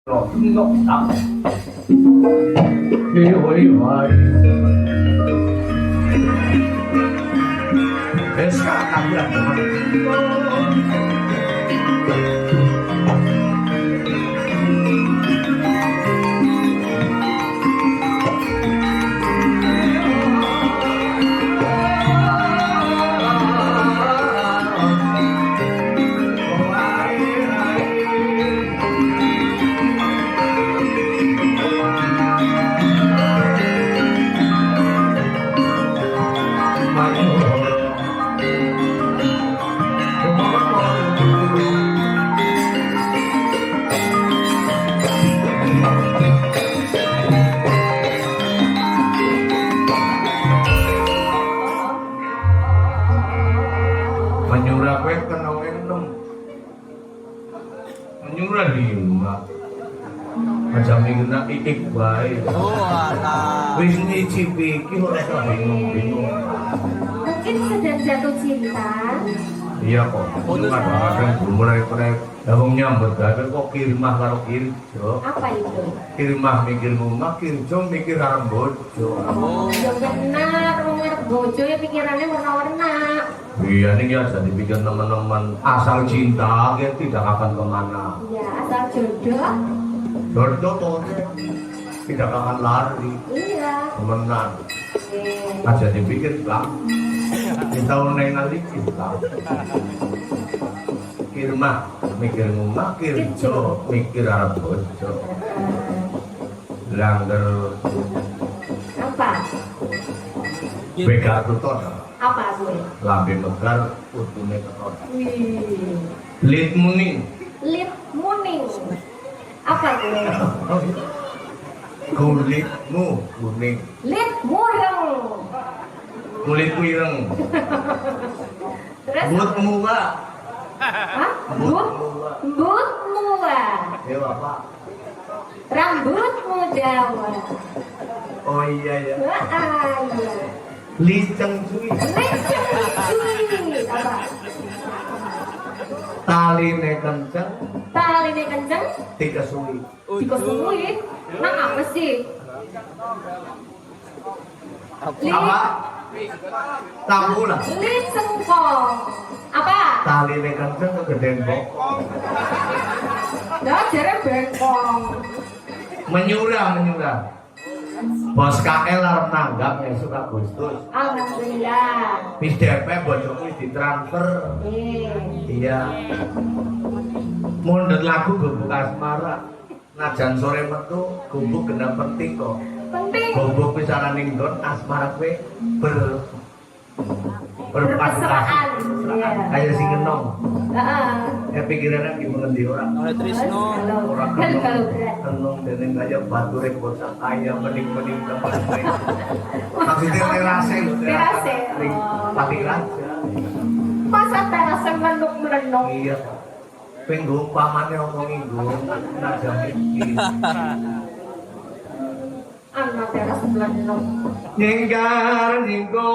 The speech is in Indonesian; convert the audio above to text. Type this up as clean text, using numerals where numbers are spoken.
Tunok tak. Iwai wai. Eska kabulan teman. Menyurah kowe kena enom. Menyurah lima. Macam mikirna iik bae. Oh, alah. Wis nyicipi iki ora usah bingung-bingung. Mungkin sedang jatuh cinta. Iya kok. Kadang mulai wong nyambut gawe kok kirimah karo kirjo. Apa itu? Kirimah mikir rumah, kirjo mikir karo bojo. Oh, ya benar. Rumah bojo ya pikirannya warna-warna. Iya nih ya jadi pikir teman-teman asal cinta ya tidak akan kemana. Iya, asal jodoh. Jodoh tuh tidak akan lari. Iya. Temenan. Eh, Aja dipikir bang. Kita unai nali kita. Kirmah mikir rumah, kirjo mikir arah bojo. Langgar apa? bega tuton. Apa gue? Lambe megar putune keton. Wih. Lit muning. Lip muning. Apa gue? Kulitmu kuning. Lip mureng. Kulitku ireng. Terus? Butmu Pak. Hah? Butmu Pak. Butmu Pak. Ya Bapak. Rambutmu Jawa. Oh iya ya. Wah, iya. Liceng suwi. Licin. Apa? Taline kenceng, Taline kenceng. tiga suwi. Dikosumui. Nang apa sih? Apa? Tahu lah. Liceng kok. Apa? Taline kenceng kegedean bokong. Dah jarang bengkong. Menyurah. Bos KL arep nanggap esuk Agustus. Alhamdulillah. Wis DP bojoku wis ditransfer. Iya. Mundur lagu gubuk asmara. Najan sore metu gubuk genap penting kok. Penting. Gubuk pisanan ning nggon asmara kowe berpasraan. Iya. Kayak sing enong. Heeh. Ya pikirannya gimana di orang. Oleh Trisno. Orang Kalau kenong, berat. kenong dan kaya batu bocah kaya mening tempat lain. Maksudnya terase loh, Terase. Ring pati raja. Masa terasa melenung-melenung. Iya. Penggo pamannya omongi nggo naja iki. Anak teras melenung. Nyenggar nyengko